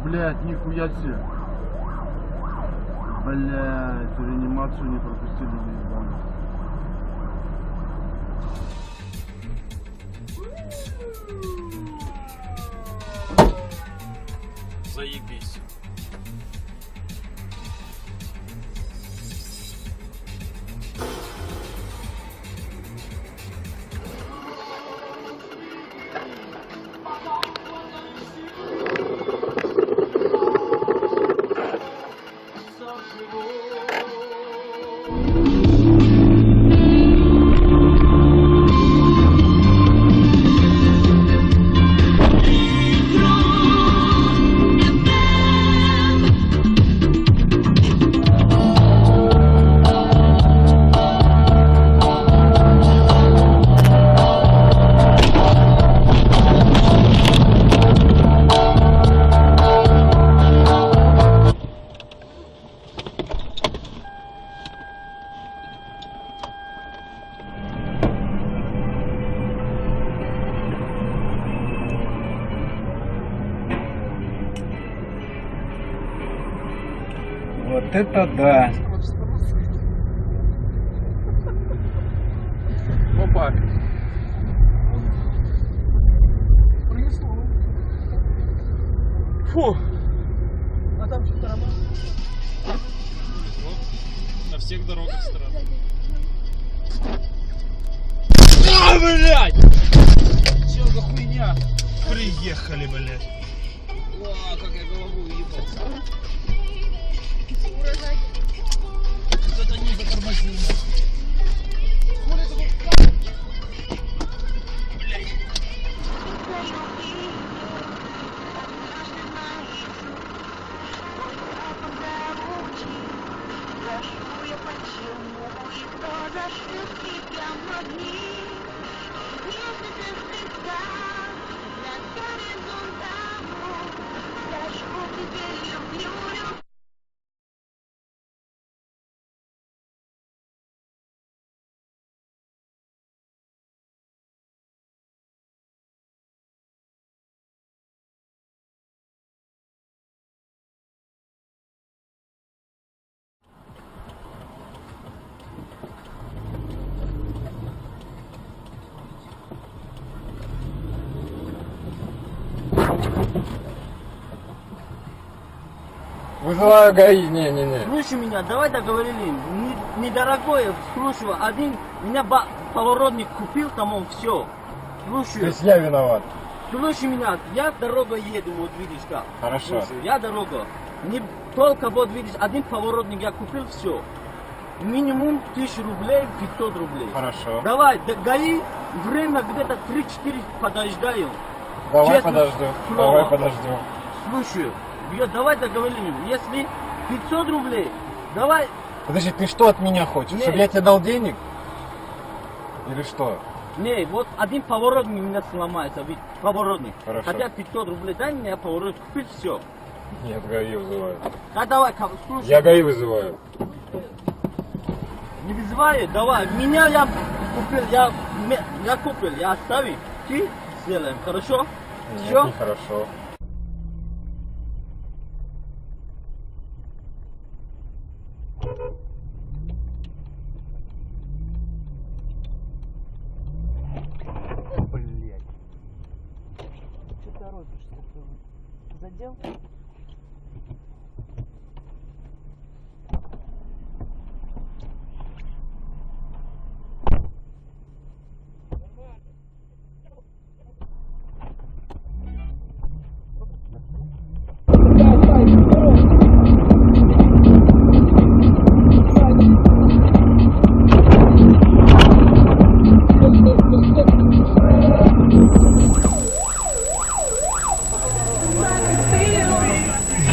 Блять, нихуя себе. Блять, реанимацию не пропустили, ебаный. Заебись. Вот это да! Опа. Принесло. Фу. А там что, трамвай? Вот. На всех дорогах страны. А, блядь! Чё за хуйня? Приехали, блядь. О, как я голову уебал. Кто-то не затормозил. Вызываю ГАИ, не-не-не. Слушай меня, давай договорились. Недорогое, слушай, один меня поворотник купил, там он все. То Слушай, есть я виноват. слушай меня, я дорога еду, вот видишь как. Хорошо. Слушай, я дорога. Не только вот видишь, один поворотник я купил, все. Минимум 1000 рублей, 500 рублей. Хорошо. Давай, ГАИ, время где-то 3-4 подождаем. Давай Честно, подожду. слово. Давай подожду. Слушай, давай договоримся. Если 500 рублей, давай. Подожди, ты что от меня хочешь? Нет. Чтобы я тебе дал денег? Или что? Не, вот один поворотник у меня сломается, ведь поворотник. Хорошо. Хотя 500 рублей, дай мне поворотник, купить все. Нет, ГАИ вызываю. Да давай, слушай. Я ГАИ вызываю. Не вызывай, давай. Меня я купил, я оставил. Ты сделаем, хорошо? Нет, Все? нехорошо. Блять. Что торопишься? Задел?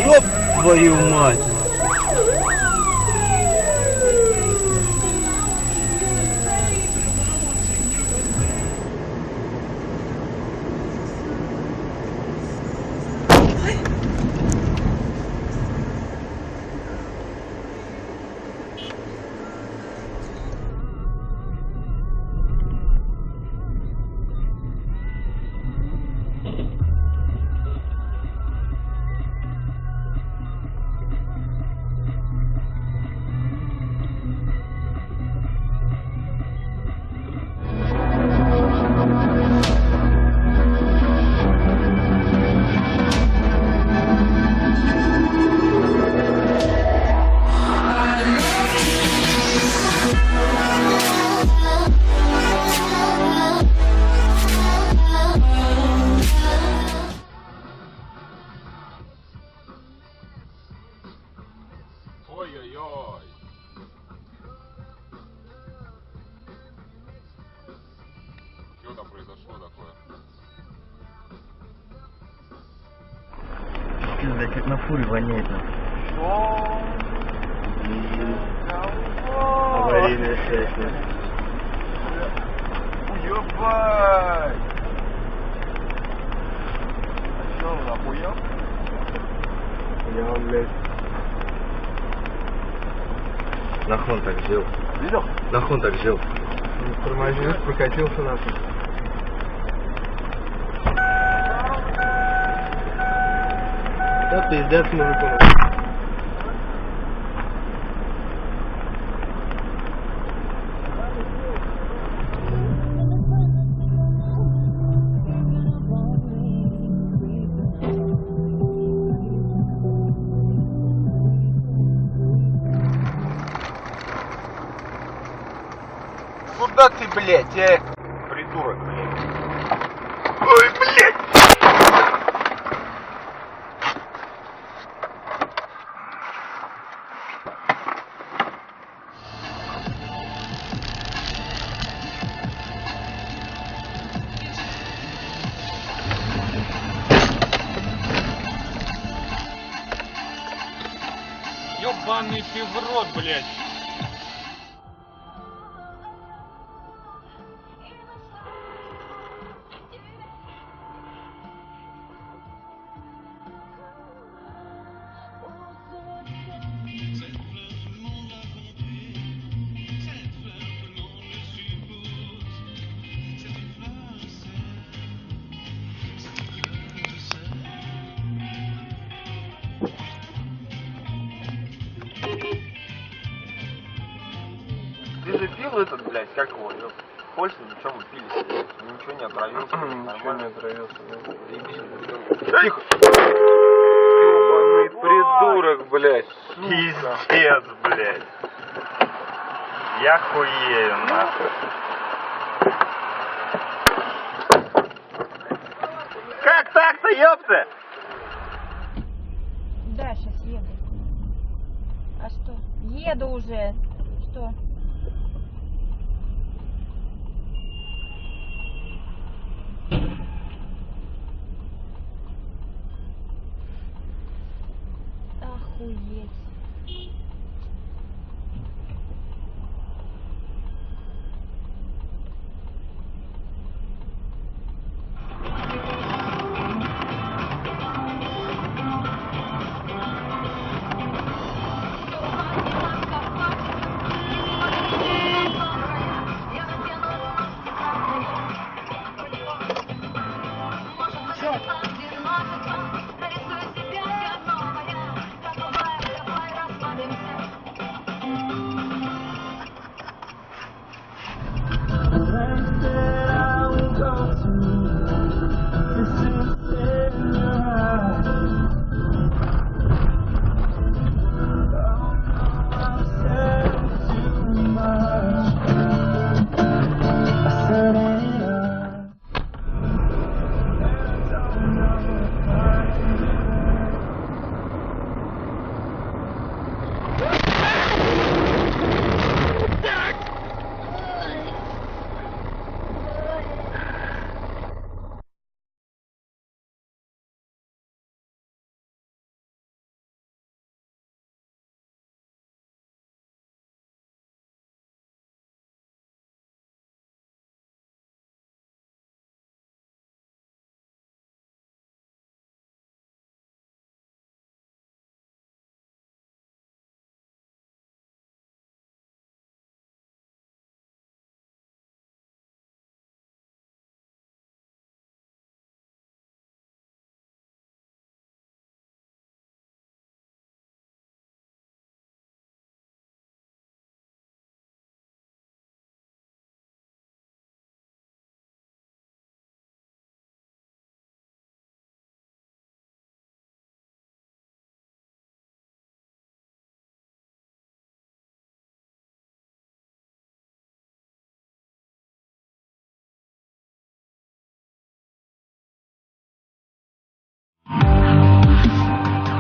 Ёб твою мать! блядь, как на фуре воняет. Аварийная связь. Ебать! А что, он охуел? Я, блядь. Нахуй он так жил? Видел? Нахуй он так жил? Тормозил, прокатился нахуй. Да пиздец мужику. Куда ты, блядь, придурок, блядь? Ой, блядь! Ёбаный ты в рот, блядь. Ты же пил этот, блядь, как его, ёп? Польшу, ничего мы пили себе. Ничего не отравился. Ничего не отравился. Тихо! Ёбаный придурок, блядь. Пиздец, блядь. Я хуею, нахуй. Как так-то, ёпта? Да, сейчас еду. А что? Еду уже. Что? Охуеть.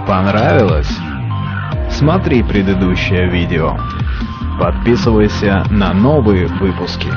Понравилось? Смотри предыдущее видео. Подписывайся на новые выпуски.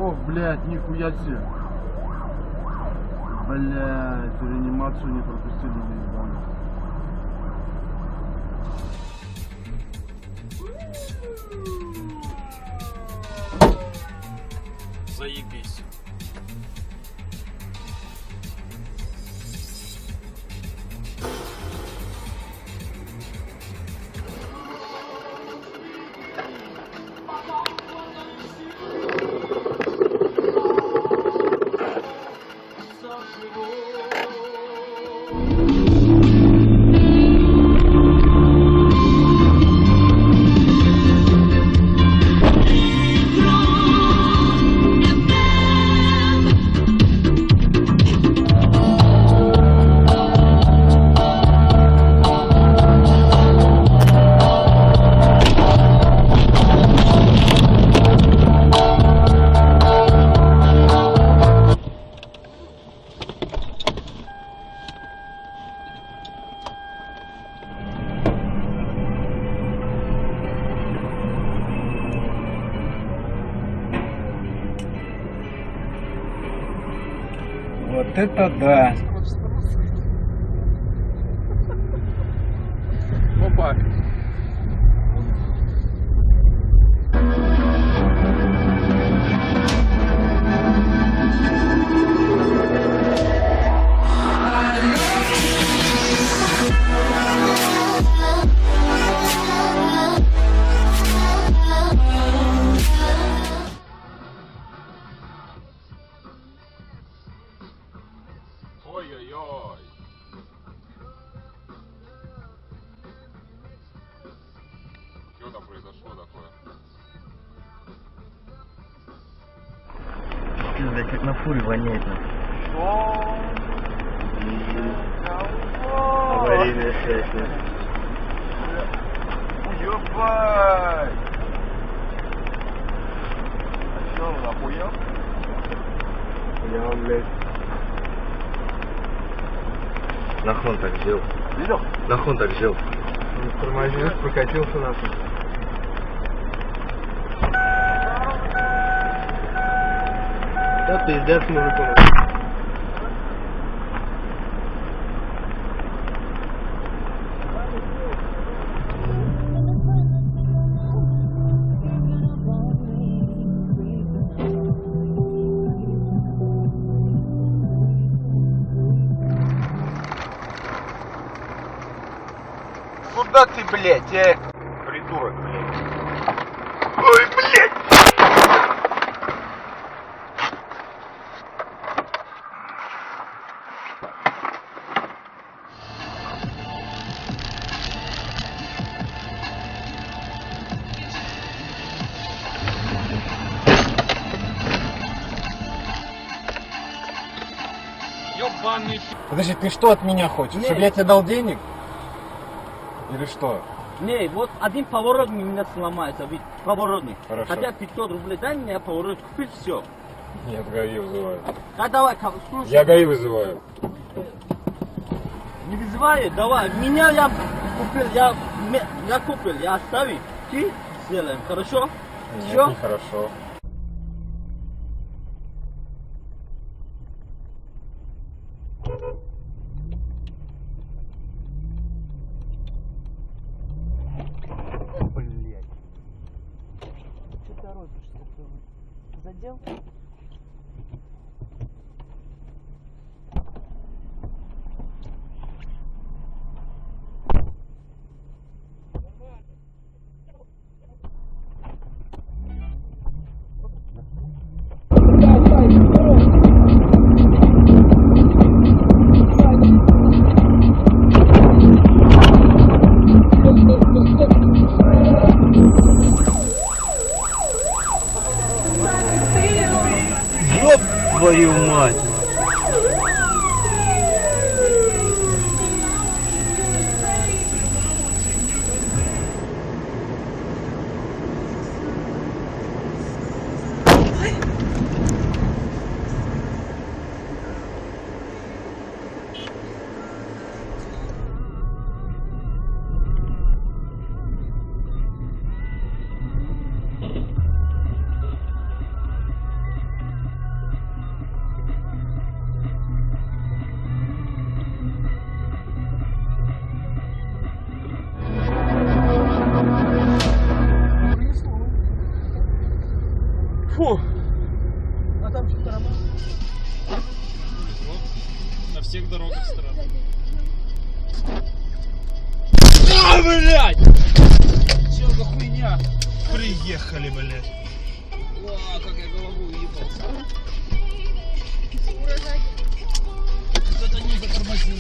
Ох, блядь, нихуя себе. Блядь, реанимацию не пропустили, заебали. Заебись. Вот это да. Опа. Ой-ой-ой. Что там произошло такое? Блядь, как на фуре воняет. Аварийная связь. Ебать! А что, он охуел? Я вам, блядь. Нахуй он так сделал. Видел? Нахуй он так сделал. Он тормозил, прокатился нахуй. Да пиздец мужику. Куда ты, блядь, придурок, блядь. Ой, блядь! Ёбаный Подожди, ты что от меня хочешь? Нет. Чтобы я тебе дал денег? Или что? Не, вот один поворотник у меня сломается, ведь поворотник. Хорошо. Хотя 500 рублей, дай мне поворотник, купить все. Нет, ГАИ вызываю. Да давай, слушай. Я ГАИ вызываю. Не вызывай, давай. Меня я купил, я оставил. Ты сделаем, хорошо? Нет, Все? нехорошо. Что торопишься? Задел? Ёб твою мать! Фу. А там что-то работает? На всех дорогах страны. А, блядь! Что за хуйня? Приехали, блядь. О, как я голову уебался. Кто-то не затормозил.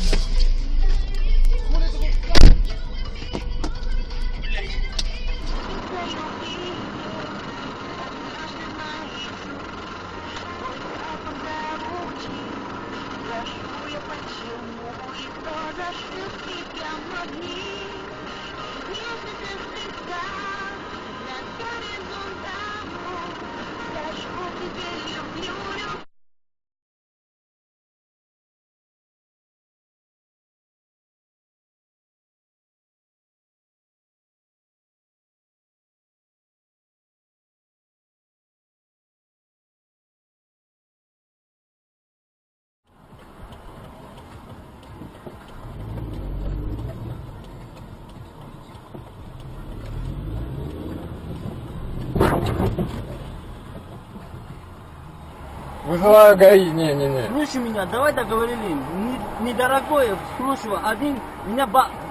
Вызываю ГАИ. Не. Слушай меня, давай договорили. Недорогое, слушай, один меня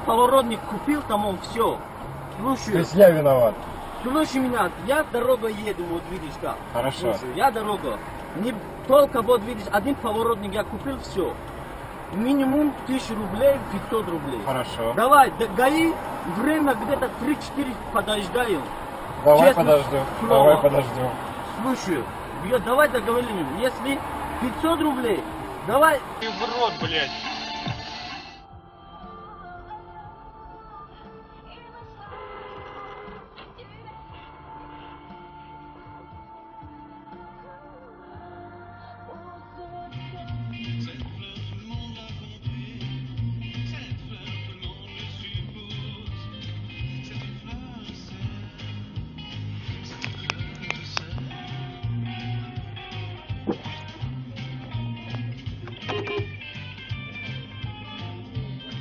поворотник купил, там он все. То Слушай, есть я виноват. слушай меня, я дорога еду, вот видишь как. Хорошо. Слушай, я дорога. Не только вот видишь, один поворотник я купил, все. Минимум 1000 рублей, 500 рублей. Хорошо. Давай, ГАИ, время где-то 3-4 подождаем. Давай Честно, подожду. слово. Давай подожду. Слушай, давай договорим, если 500 рублей, давай. Ты в рот, блядь.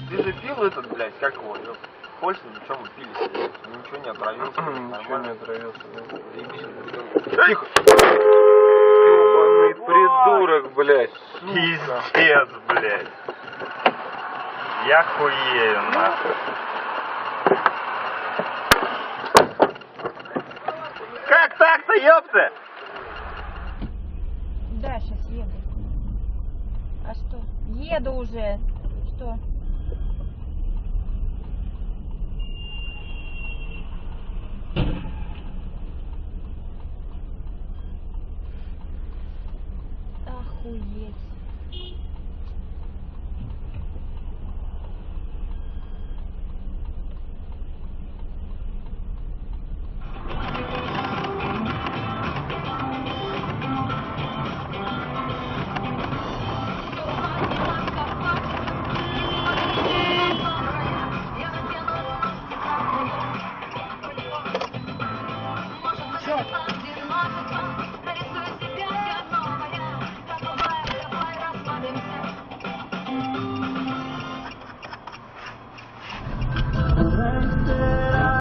Ты же пил этот, блядь, как его, ёп. В Польше ничего мы пили себе. Ничего не отравился, Ничего не нормально. отравился. Тихо. Ёбаный придурок, блядь. Пиздец, блядь. Я хуею, нахуй. Как так-то, ёпта? Да, сейчас еду. А что? Еду уже. Что? Охуеть.